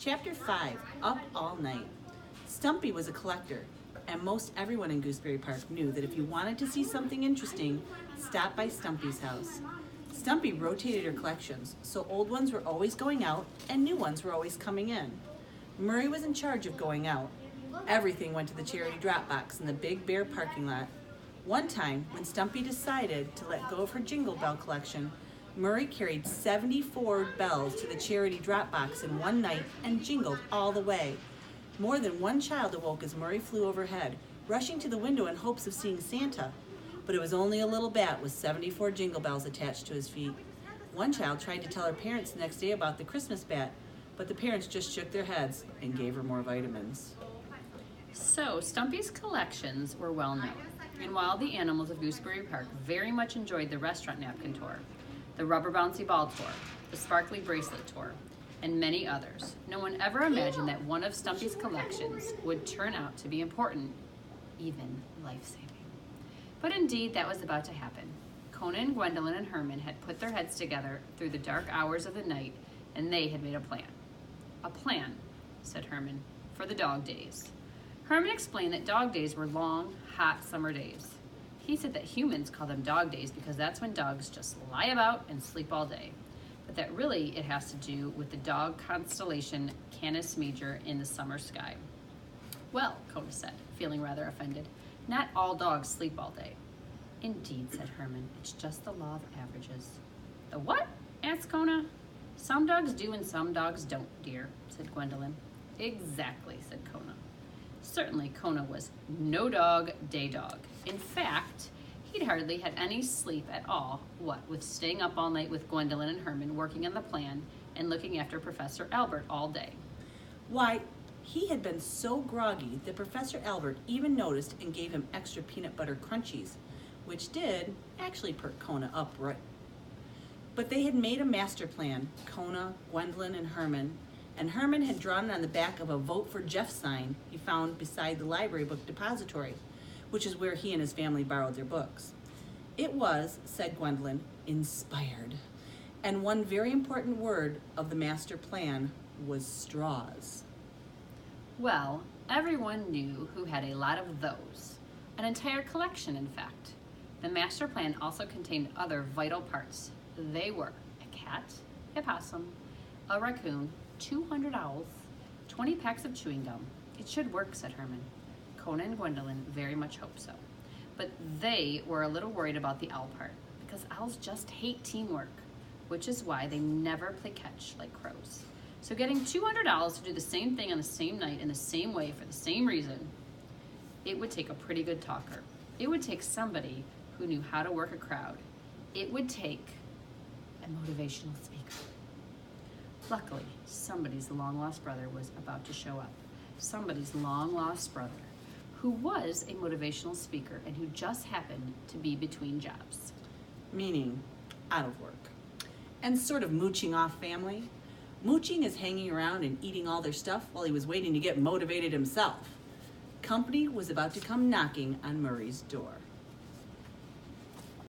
Chapter 5, Up All Night. Stumpy was a collector, and most everyone in Gooseberry Park knew that if you wanted to see something interesting, stop by Stumpy's house. Stumpy rotated her collections, so old ones were always going out and new ones were always coming in. Murray was in charge of going out. Everything went to the charity drop box in the Big Bear parking lot. One time, when Stumpy decided to let go of her Jingle Bell collection, Murray carried 74 bells to the charity drop box in one night and jingled all the way. More than one child awoke as Murray flew overhead, rushing to the window in hopes of seeing Santa. But it was only a little bat with 74 jingle bells attached to his feet. One child tried to tell her parents the next day about the Christmas bat, but the parents just shook their heads and gave her more vitamins. So, Stumpy's collections were well known, and while the animals of Gooseberry Park very much enjoyed the restaurant napkin tour, the rubber bouncy ball tour, the sparkly bracelet tour, and many others, no one ever imagined that one of Stumpy's collections would turn out to be important, even life-saving. But indeed, that was about to happen. Conan, Gwendolyn, and Herman had put their heads together through the dark hours of the night, and they had made a plan. A plan, said Herman, for the dog days. Herman explained that dog days were long, hot summer days. He said that humans call them dog days because that's when dogs just lie about and sleep all day. But that really it has to do with the dog constellation Canis Major in the summer sky. Well, Kona said, feeling rather offended, not all dogs sleep all day. Indeed, said Herman, it's just the law of averages. The what? Asked Kona. Some dogs do and some dogs don't, dear, said Gwendolyn. Exactly, said Kona. Certainly, Kona was no dog, day dog. In fact, he'd hardly had any sleep at all, what with staying up all night with Gwendolyn and Herman working on the plan and looking after Professor Albert all day. Why, he had been so groggy that Professor Albert even noticed and gave him extra peanut butter crunchies, which did actually perk Kona up right. But they had made a master plan, Kona, Gwendolyn, and Herman had drawn it on the back of a Vote for Jeff sign he found beside the library book depository, which is where he and his family borrowed their books. It was, said Gwendolyn, inspired. And one very important word of the master plan was straws. Well, everyone knew who had a lot of those. An entire collection, in fact. The master plan also contained other vital parts. They were a cat, a possum, a raccoon, 200 owls, 20 packs of chewing gum. It should work, said Herman. Kona and Gwendolyn very much hoped so. But they were a little worried about the owl part, because owls just hate teamwork, which is why they never play catch like crows. So getting 200 owls to do the same thing on the same night in the same way for the same reason, it would take a pretty good talker. It would take somebody who knew how to work a crowd. It would take a motivational speaker. Luckily, somebody's long-lost brother was about to show up. Somebody's long-lost brother, who was a motivational speaker and who just happened to be between jobs. Meaning, out of work. And sort of mooching off family. Mooching is hanging around and eating all their stuff while he was waiting to get motivated himself. Company was about to come knocking on Murray's door.